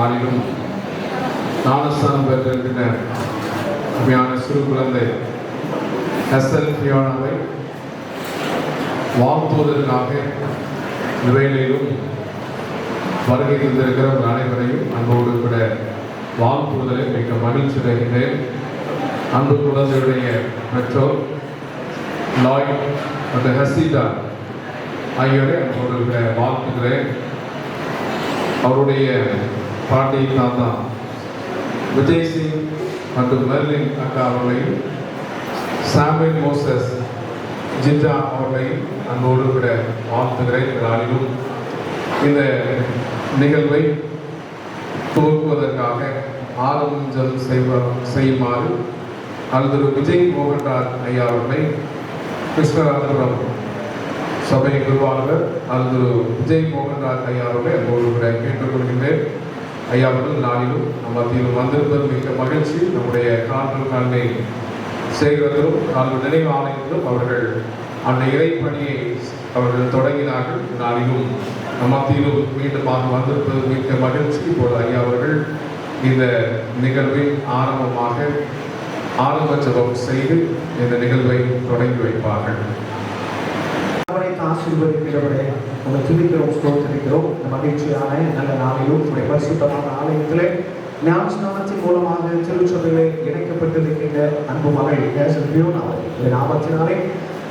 நாளிலும் ஞானஸ்தானம் பெற்றிருக்கின்ற அருமையான சிறு குழந்தை எஸ்எல் பியானாவை வாழ்த்துவதற்காக வேலையிலும் வருகை தந்திருக்கிற அனைவரையும் அன்போடு கூட வாழ்த்துவதிலே மிக மகிழ்ச்சி அடைகின்றேன். அன்பு குழந்தையுடைய பெற்றோர் லாய் மற்றும் ஹசீதா ஆகியோரை அன்போடு கூட வாழ்த்துகிறேன். அவருடைய பாட்டி தாத்தா விஜய் சிங் மற்றும் மெர்லின் அக்கா அவர்களையும் சாமுவேல் மோசஸ் ஜிண்டா அவர்களையும் அன்போடு கூட வாழ்த்துகிறேன். நாளிலும் இந்த நிகழ்வை துவக்குவதற்காக ஆரம்பம் செய்யுமாறு அல்லது விஜய் மோகன்ராஜ் ஐயா அவர்களை கிருஷ்ணராஜபுரம் சபை நிர்வாகர் அல்லது விஜய் மோகன்ராஜ் ஐயா அவர்களை அன்போடு கூட கேட்டுக்கொள்கின்றேன். ஐயா அவர்கள் நாளிலும் நம் மத்தியிலும் வந்திருப்பது மிக்க மகிழ்ச்சி. நம்முடைய கால்களை செய்கிறதிலும் கால்கள் நினைவு ஆணையத்திலும் அவர்கள் அந்த இறைப்பணியை அவர்கள் தொடங்கினார்கள். நாளிலும் நம் மத்தியிலும் மீண்டுமாக வந்திருப்பது மிக்க மகிழ்ச்சி. இப்போது ஐயா அவர்கள் இந்த நிகழ்வின் ஆரம்ப ஜெபம் செய்து இந்த நிகழ்வை தொடங்கி வைப்பார்கள். ஆசீர்வதிக்கிறவரே உங்களை துதிக்கிறோம், ஸ்தோத்திரிக்கிறோம். இந்த மகிழ்ச்சியான நல்ல நாளிலும் உடைய பரிசுத்தமான ஆலயத்திலே ஞானஸ்நானத்தின் மூலமாக திருச்சபையிலே இணைக்கப்பட்டிருக்கின்ற அன்பு மகள் நாமத்தினாலே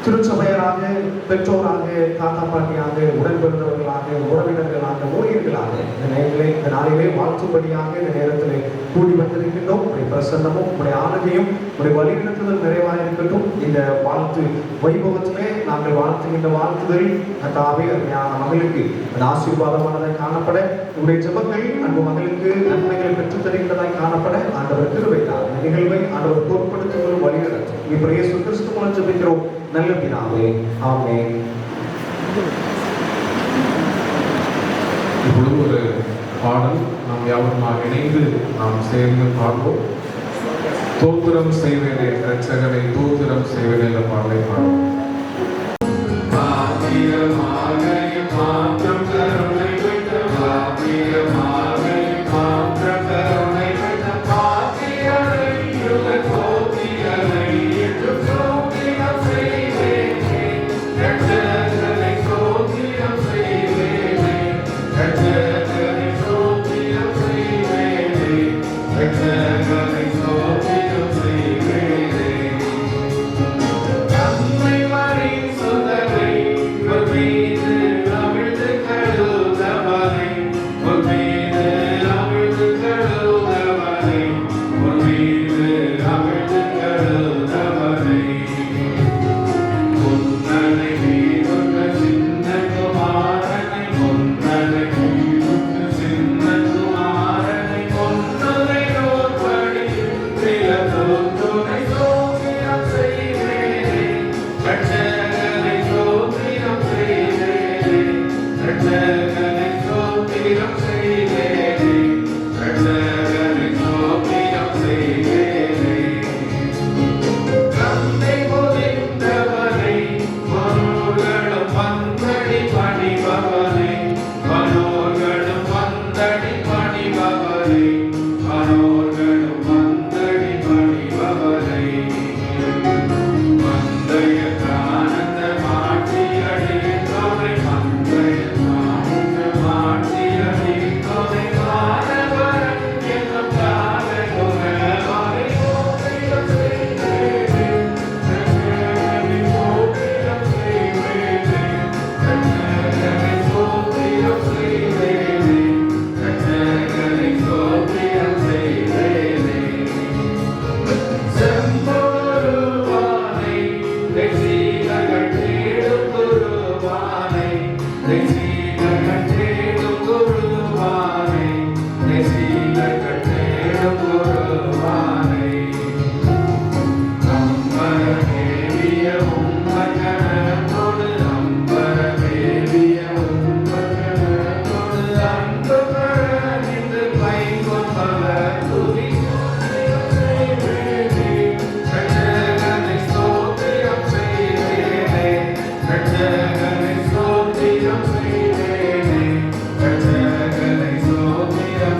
திருச்சபையராக, பெற்றோராக, தாத்தா பாட்டியாக, உடன் பிறந்தவர்களாக, உறவினர்களாக, ஊழியர்களாக இந்த நாளிலே வாழ்த்தும்படியாக இந்த நேரத்திலே கூடி வந்திருக்கின்றோம். உடைய பிரசன்னமும் உடைய ஆளுகையும் உடைய வழிநடத்துதல் நிறைவாக இருக்கட்டும். இந்த வாழ்த்து வைபவத்திலே நாங்கள் வாழ்த்துகின்ற வாழ்த்துதல் கர்த்தாவே அருமையான மகளுக்கு அந்த ஆசீர்வாதமானதை காணப்பட, உடைய ஜெபங்கள் அன்பு மகளுக்கு நன்மைகளை பெற்றுத் தருகின்றதாய் காணப்பட ஆண்டவர் கிருபையால் இந்த நிகழ்வை ஆண்டவர் பொருட்படுத்துவதும் வழிநடத்தும். இப்படி இயேசு கிறிஸ்து மூலம் ஜெபிக்கிறோம் நல்ல பிதாவே, ஆமென். இப்பொழுது ஒரு பாடல் நாம் யாவருமாக இணைந்து நாம் சேர்ந்து பாடுவோம். தோத்திரம் செய்வேனே இரட்சகனை, தோத்திரம் செய்வேனே என்ற பாடலை பாடுவோம்.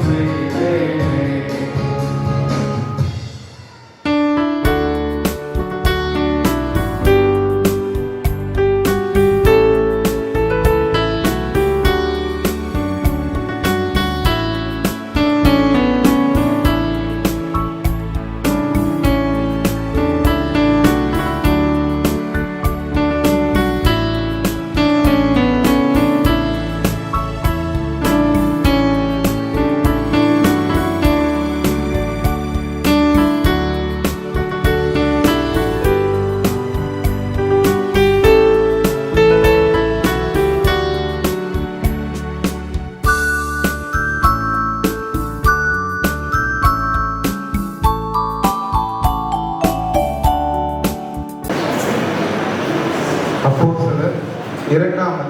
Say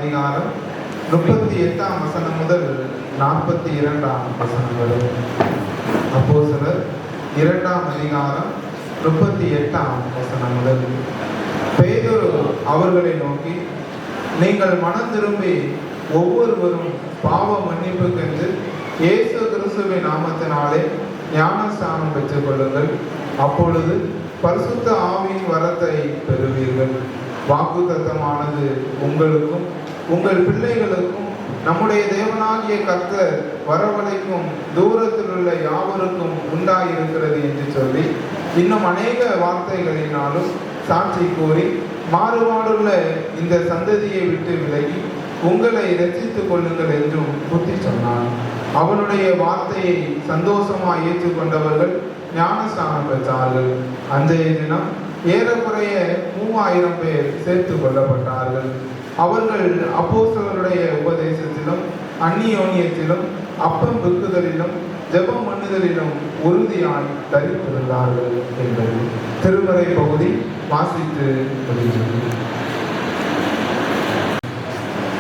அதிகாரம் 38ஆம் வசனம் முதல் 42ஆம் வசனம் வரை. அப்போஸ்தலர் 2ஆம் அதிகாரம் 38ஆம் வசனம் முதல். பேதுரு அவர்களை நோக்கி, நீங்கள் மனம் திரும்பி ஒவ்வொருவரும் பாவ மன்னிப்புக்கென்று இயேசு கிறிஸ்துவின் நாமத்தினாலே ஞானஸ்நானம் பெற்றுக் கொள்ளுங்கள். அப்பொழுது பரிசுத்த ஆவியின் வரத்தை பெறுவீர்கள். வாக்குத்தத்தமானது உங்களுக்கும் உங்கள் பிள்ளைகளுக்கும் நம்முடைய தேவனாகிய கர்த்தர் வரவழைக்கும் தூரத்தில் உள்ள யாவருக்கும் உண்டாயிருக்கிறது என்று சொல்லி இன்னும் அநேக வார்த்தைகளினாலும் சாட்சி கூறி மாறுபாடுள்ள இந்த சந்ததியை விட்டு விலகி உங்களை ரட்சித்துக் கொள்ளுங்கள் என்றும் புத்தி சொன்னான். அவனுடைய வார்த்தையை சந்தோஷமாய் ஏற்றுக்கொண்டவர்கள் ஞானஸ்நானம் பெற்றார்கள். அன்றைய தினம் ஏறக்குறைய 3000 பேர் சேர்த்து கொள்ளப்பட்டார்கள். அவர்கள் அப்போஸ்தலருடைய உபதேசத்திலும் அந்நியோன்யத்திலும் அப்பம் விற்குதலிலும் ஜெபம் பண்ணுதலிலும் உறுதியாய் தரித்திருந்தார்கள் என்பது திருமறை பகுதி. வாசித்து முடிகிறது.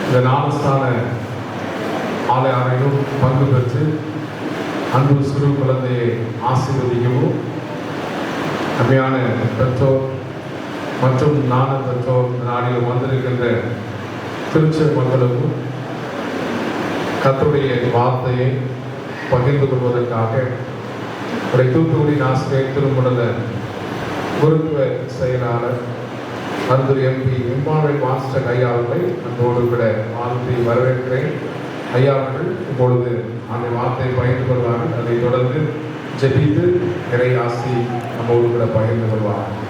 இந்த ஞானஸ்தான ஆலயாவையும் பங்கு பெற்று அன்பு சிறு குழந்தையை ஆசீர்வதிக்கவும், அருமையான பெற்றோர் மற்றும் ஞான பெற்றோர் நாடில் வந்திருக்கின்ற திருச்சி மக்களுக்கும் கர்த்தருடைய வார்த்தையை பகிர்ந்து கொள்வதற்காக தூத்துக்குடி ஆசிரியர் திருமண குருத்துவ செயலாளர் அன்பு எம்பி இம்மானுவேல் மாஸ்டர் ஐயா அவர்களை அன்போடு கூட வாழ்த்தி வரவேற்கிறேன். ஐயா அவர்கள் இப்பொழுது அந்த வார்த்தையை பகிர்ந்து கொள்வார்கள். அதைத் தொடர்ந்து ஜெபித்து இறை ஆசி நம்மோடு கூட பகிர்ந்து கொள்வார்கள்.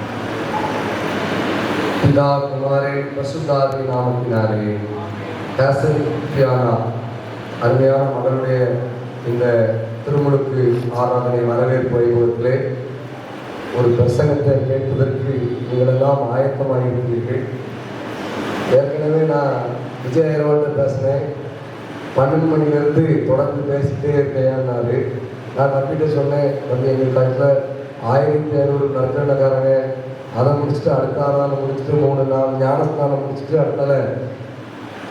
பிதா குமாரன் பரிசுத்தாவின் நாமத்தினாலே அருமையான மகளுடைய இந்த திருமுழுக்கு ஆராதனை வரவேற்பு வைபவத்திலே ஒரு பிரசங்கத்தை கேட்பதற்கு நீங்கள் எல்லாம் ஆயத்தமாக இருக்கிறீர்கள். ஏற்கனவே நான் விஜய் ஐயரோட பேசினேன். 12 மணிலேருந்து தொடர்ந்து பேசிகிட்டே இருக்கேன்னாரு. நான் தப்பிட்டு சொன்னேன், வந்து எங்கள் காட்டில் 1500 நற்கரணக்காரங்க, அதை முடிச்சுட்டு அடுத்த ஆறாவது முடிச்சுட்டு 3 நாள் ஞானஸ்நானம் முடிச்சுட்டு அடுத்தால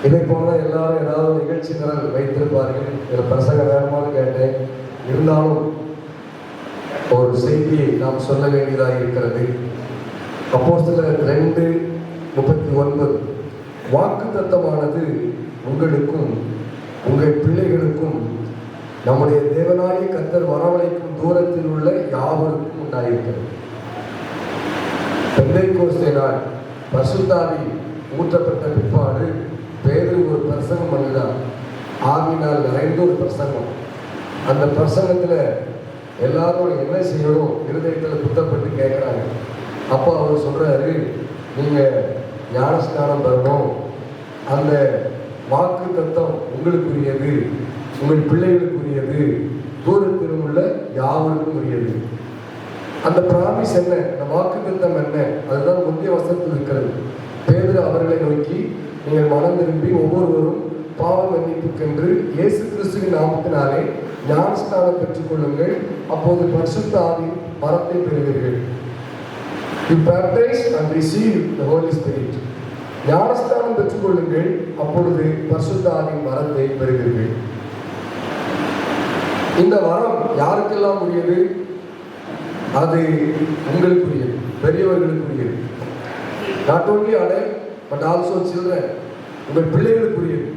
இதை போல எல்லாரும் ஏதாவது நிகழ்ச்சி நிரல் வைத்திருப்பார்கள். இதில் பிரசங்கம் வேணுமான்னு கேட்டேன். இருந்தாலும் ஒரு செய்தியை நாம் சொல்ல வேண்டியதாக இருக்கிறது. அப்போஸ்தலர் 2:39 வாக்குத்தத்தமானது உங்களுக்கும் உங்கள் பிள்ளைகளுக்கும் நம்முடைய தேவனாகிய கர்த்தர் வரவழைக்கும் தூரத்தில் உள்ள யாவருக்கும் உண்டாயிருக்கிறது. பெந்தைக்கோஸ்தே நாள் பரிசுத்த ஆவி ஊற்றப்பட்ட பிற்பாடு பேதுரு ஒரு பிரசங்கம் பண்ணுகிறார். ஆவியினால் நிறைந்த ஒரு பிரசங்கம். அந்த பிரசங்கத்தில் எல்லாரும் என்ன செய்யணும் இருதயத்தில் புத்தப்பட்டு கேட்குறாங்க. அப்போ அவர் சொல்கிறாரு, நீங்கள் ஞானஸ்நானம் பெறணும். அந்த வாக்கு தத்தம் உங்களுக்குரியது, உங்கள் பிள்ளைகளுக்குரியது, தூரத்தில் உள்ள யாவருக்கும் உரியது. அந்த பிராமிஸ் என்ன, அந்த வாக்கு தத்தம் என்ன, அதுதான் முந்தைய வசனத்தில் இருக்கிறது. பேதுரு அவர்களை நோக்கி, நீங்கள் மனம் திரும்பி ஒவ்வொருவரும் பாவ மன்னிப்புக்கென்று இயேசு கிறிஸ்துவின் நாமத்தினாலே ஞானஸ்நானம் பெற்றுக் கொள்ளுங்கள். அப்போது பரிசுத்த ஆவியின் வரத்தை பெறுவீர்கள். You baptize and receive the Holy Spirit. ஞானஸ்நானம் பெற்றுக் கொள்ளுங்கள், அப்பொழுது பரிசுத்த ஆவியின் வரத்தை பெறுவீர்கள். இந்த வரம் யாருக்கெல்லாம் உரியது? அது உங்களுக்குரியது, பெரியவர்களுக்குரியது. Not only adult but also children, உங்கள் பிள்ளைகளுக்குரியது.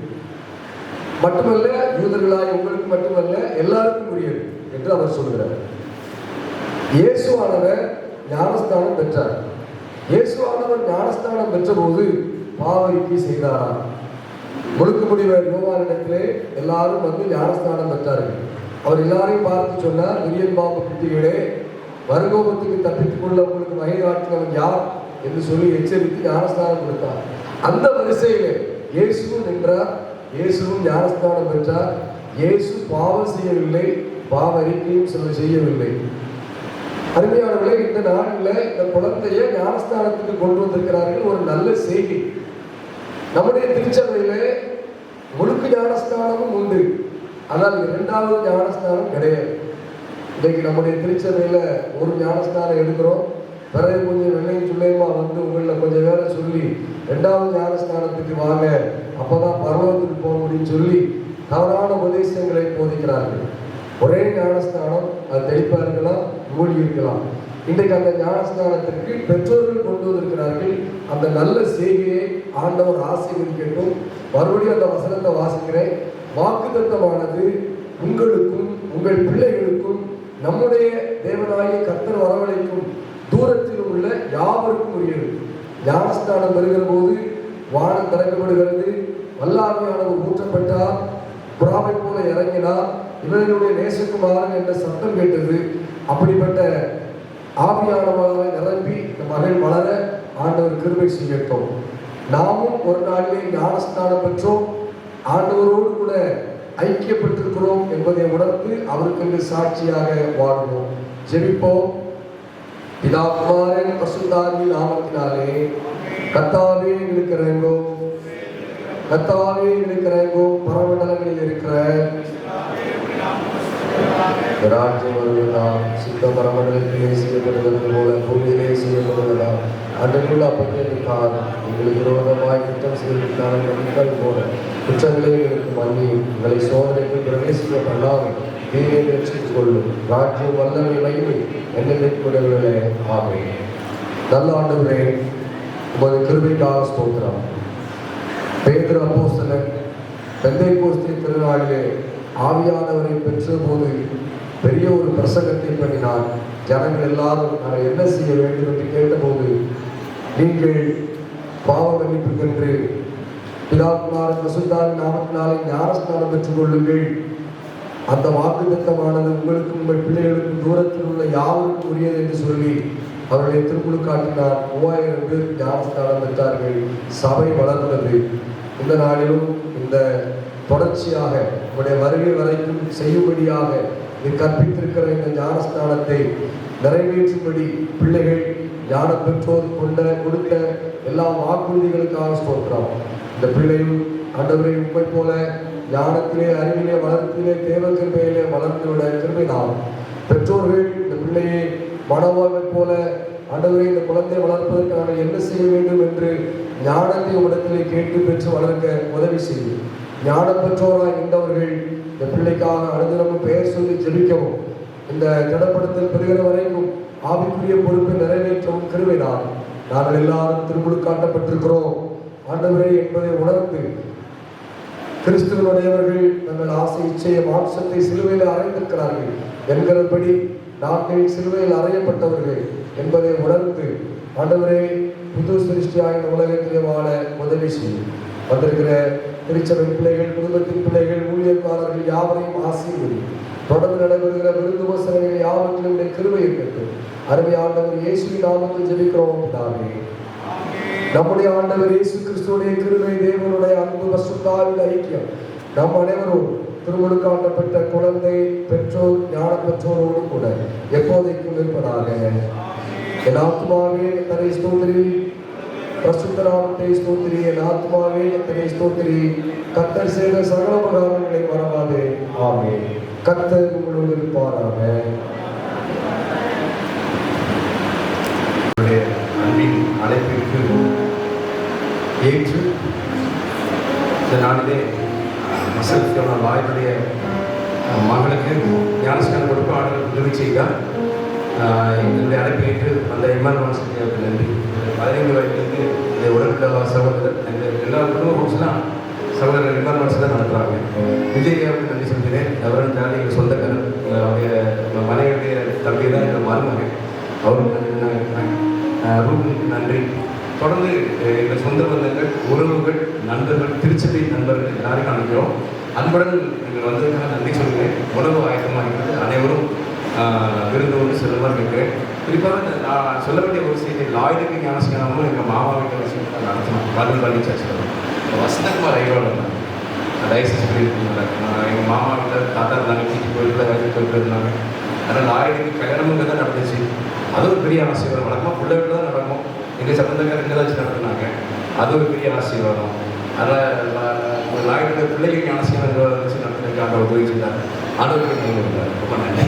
மட்டுமல்ல, யூதர்களாய் உங்களுக்கு மட்டுமல்ல, எல்லாருக்கும் உரியது என்று அவர் சொல்கிறார். இயேசுவானவர் ஞானஸ்தானம் பெற்றார். இயேசுவானவர் ஞானஸ்தானம் பெற்ற போது பாவரிக்கை செய்தாரா? முழுக்க முடிவர் யோவானிடத்திலே எல்லாரும் வந்து ஞானஸ்தானம் பெற்றார்கள். அவர் எல்லாரையும் பார்த்து சொன்னார், விரியன் பாம்பு குட்டிகளே, வருகோபத்துக்கு தப்பித்துக் கொள்ள உங்களுக்கு வகை காட்டினவன் யார் என்று சொல்லி எச்சரித்து ஞானஸ்தானம் கொடுத்தார். அந்த வரிசையிலே இயேசுவும் நின்றார். இயேசுவும் ஞானஸ்தானம் பெற்றார். இயேசு பாவம் செய்யவில்லை, பாவ அறிக்கையும் செய்யவில்லை. அருமையானவர்களே, இந்த நாளில் இந்த குழந்தைய ஞானஸ்தானத்துக்கு கொண்டு வந்திருக்கிறார்கள். ஒரு நல்ல செய்தி. நம்முடைய திருச்சபையிலே முழுக்க ஞானஸ்தானமும் உண்டு, ஆனால் 2வது ஞானஸ்தானம் கிடையாது. இன்றைக்கு நம்முடைய திருச்சபையில் ஒரு ஞானஸ்தானம் எடுக்கிறோம், பிறகு கொஞ்சம் வெள்ளையும் சுள்ளையுமா வந்து உங்களில் கொஞ்சம் வேலை சொல்லி 2வது ஞானஸ்நானத்துக்கு வாங்க, அப்போதான் பரலோகத்துக்கு போக முடியும்னு சொல்லி தவறான உபதேசங்களை போதிக்கிறார்கள். ஒரே ஞானஸ்நானம், அது தெளிப்பாக இருக்கலாம், மூடி இருக்கலாம். இன்றைக்கு அந்த ஞானஸ்நானத்திற்கு பெற்றோர்கள் கொண்டு வந்திருக்கிறார்கள். அந்த நல்ல செய்தியை ஆண்டவர் ஆசீர்வதிக்கட்டும். மறுபடியும் அந்த வசனத்தை வாசிக்கிறேன். வாக்குத்தத்தமானது உங்களுக்கும் உங்கள் பிள்ளைகளுக்கும் நம்முடைய தேவனாகிய கர்த்தர் வரவழைக்கும் தூரத்தில் உள்ள யாவருக்கும் உரியது. ஞானஸ்நானம் வருகிற போது வானம் திறக்கப்படுகிறது, வல்லாமையானவர் ஊற்றப்பட்டார், புறாவை போல இறங்கினார், இவர்களுடைய நேசகுமாரன் என்ற சத்தம் கேட்டது. அப்படிப்பட்ட ஆவியானவரால் நிரம்பி இந்த மகள் வளர ஆண்டவர் கிருபை செய்யட்டும். நாமும் ஒரு நாளிலே ஞானஸ்நானம் பெற்றோம், ஆண்டவரோடு கூட ஐக்கியப்பட்டிருக்கிறோம் என்பதை உணர்ந்து அவருக்கு சாட்சியாக வாழ்வோம். ஜெபிப்போம். பிதா குமாரன் பரிசுத்தாவியின் நாமத்தினாலே கர்த்தாவே எங்களுக்கு இறங்கும், கர்த்தாவே எங்களுக்கு இறங்கும். பரமண்டலங்களில் இருக்கிற ராஜ்யம் வருவதாம், சித்த பரமண்டலத்திலே செய்யப்படுவது போல பூமியிலே செய்யப்படுவதா. அன்றைக்குள்ள அப்பத்திற்காக எங்களுக்கு விரோதமாய் குற்றம் செய்வதற்கான மக்கள் போல குற்றங்களை எங்களுக்கு மன்னி எங்களை சோதனைக்கு பிரவேசிக்க பண்ணாமல் தீயை ரட்சித்துக் கொள்ளும். ராஜ்யம் வல்லமை மகிமை என்னென்ன ஆமே. நல்ல ஆண்டவரே, உமது கிருபைக்காக ஸ்தோத்திரம். பேதுரு அப்போஸ்தலன் பெந்தைக்கோஸ்தே திருநாளிலே ஆவியானவரை பெற்ற போது பெரிய ஒரு பிரசங்கத்தை பண்ணினார். ஜனங்கள் எல்லாரும் நான் என்ன செய்ய வேண்டும் என்று கேட்டபோது, நீங்கள் பாவ மன்னிப்புக்கென்று பிதாகுமாரன் பரிசுத்தாவின் நாமத்தினாலே ஞானஸ்நானம் பெற்றுக் கொள்ளுங்கள். அந்த வாக்குத்தத்தமானது உங்களுக்கும் உங்கள் பிள்ளைகளுக்கும் தூரத்தில் உள்ள யாருக்கும் உரியது என்று சொல்லி அவர்களை திருக்குழு காட்டினார். 3000 பேர் ஞானஸ்நானம் பெற்றார்கள். சபை வளர்ந்தது. இந்த நாளிலும் இந்த தொடர்ச்சியாக உடைய வருகை வரைக்கும் செய்யும்படியாக நீ கற்பித்திருக்கிற இந்த ஞானஸ்நானத்தை நிறைவேற்றும்படி பிள்ளைகள் ஞானம் பெற்றோர் கொடுத்த எல்லா வாக்குறுதிகளுக்காக ஸ்தோத்திரம். இந்த பிள்ளையும் ஆண்டவரை உண்மை போல ஞானத்திலே, அறிவிலே, வளர்த்திலே, தேவ கிருபையிலே வளர்ந்துவிட கிருபை நாம். பெற்றோர்கள் இந்த பிள்ளையை மனவாழ்வை போல ஆண்டவரை இந்த குழந்தை வளர்ப்பதற்கான என்ன செய்ய வேண்டும் என்று ஞானத்தை உடத்திலே கேட்டு பெற்று வளர்க்க உதவி செய்யும். ஞானம் பெற்றோராக இருந்தவர்கள் இந்த பிள்ளைக்காக அனுதினமும் பெயர் சொல்லி ஜெபிக்கவும், இந்த திடப்படுத்தல் பெறுகிற வரைக்கும் ஆவிக்குரிய பொறுப்பை நிறைவேற்றவும் கிருபை நாம். நாங்கள் எல்லாரும் திருமுழு காட்டப்பட்டிருக்கிறோம் ஆண்டவரே என்பதை உணர்ந்து கிறிஸ்துவனுடையவர்கள் தங்கள் ஆசை, இச்சைய, மாம்சத்தை சிலுவையில் அறைந்திருக்கிறார்கள் என்கிறபடி நாங்கள் சிலுவையில் அறையப்பட்டவர்கள் என்பதை உணர்ந்து ஆண்டவரே புது சிருஷ்டியாக இந்த உலகத்திலே வாழ உதவி செய்யும். வந்திருக்கிற திருச்சபை பிள்ளைகள், குடும்பத்தின் பிள்ளைகள், ஊழியர்காரர்கள் யாவரையும் ஆசீர்வதி. தொடர்ந்து நடைபெறுகிற விருது உபசரங்கள் யாவற்றிலும் கிருபை இருக்கட்டும். அருமை ஆண்டவர் இயேசுவின் நாமத்தில் ஜெபிக்கிறோம் பிதாவே. நம்முடைய ஆண்டவர் இயேசு கிறிஸ்துவுடைய கிருபை, தேவனுடைய அன்பு, பரிசுத்தாவின் ஐக்கியம் நம் அனைவரும் திருமுழுக்காட்டப்பட்ட குழந்தை, பெற்றோர், ஞான பெற்றோரோடு கூட எப்போதைக்கும் இருப்பதாக. என் ஆத்மாவே தன்னை ஸ்தோத்திரி, பரிசுத்த நாமத்தை ஸ்தோத்திரி. என் ஆத்மாவே தன்னை ஸ்தோத்திரி. கர்த்தர் செய்த சகல உபகாரங்களை மறவாதே. ஆமென். கர்த்தர் உங்களோடு இருப்பாராக. அன்பின் அழைப்பிற்கு ஏற்று இந்த நாளிலே மசல் வாயினுடைய மகளுக்கு ஞானஸ்நானம் கொடுக்க ஆண்டவர் உதவி செய்தார். என்னுடைய அழைப்பை ஏற்று அந்த எம்எல்ஏ நன்றி. 15 வயதிலிருந்து இந்த உடல்நல சகோதரர் எங்கள் எல்லா குடும்ப ஃபங்க்ஷனாக சகோதரர் எம்எல்ஏ தான் நடத்துகிறாங்க. விஜய்க்கு நன்றி சொல்கிறேன். அவரும் தான் எங்கள் சொந்தக்காரர், அவருடைய மனைவியுடைய தம்பி தான் எங்கள் மருமகன், அவருக்கு ரூபனுக்கு நன்றி. தொடர்ந்து எங்கள் சொந்த பந்தங்கள், உறவுகள், நண்பர்கள், திருச்சபை நண்பர்கள் எல்லாருக்கும் அனுப்பிக்கிறோம். அன்புடன் நீங்கள் வந்ததுக்காக நன்றி சொல்கிறேன். உணவு ஆயத்தமாக இருக்கிறது, அனைவரும் விருந்தோடு செல்லுமாறு கேட்கிறேன். குறிப்பாக நான் சொல்ல வேண்டிய ஒரு செய்தி, லாயுக்கு ஞானஸ்நானமும் எங்கள் மாமா வீட்டு விஷயம் நடத்தணும். பதில் பண்ணி சொல்லணும். வசந்தகுமார் ஐயோட லைசன்ஸ் பண்ணியிருந்தாங்க. எங்கள் மாமா வீட்டில் தாத்தா இருந்தாங்க, வீட்டுக்கு போயிட்டு வயதுக்கு போயிட்டு இருந்தாங்க. அதனால் லாயுக்கு கல்யாணமும் தான் நடந்துச்சு. அது ஒரு பெரிய ஆசீர்வாதம். வழக்கமாக பிள்ளை வீட்டில் தான் நடக்கும். எங்கள் சம்பந்தக்காரர் இங்கே தான் நடத்துனாங்க. அது ஒரு பெரிய ஆசீர்வாதம். அதனால் லாயுடைய பிள்ளைக்கு ஞானஸ்நானம் வச்சு நடத்துறதுக்கு ஆண்டவர் உதவி செய்தார். ஆண்டவருக்கு ரொம்ப நன்றி.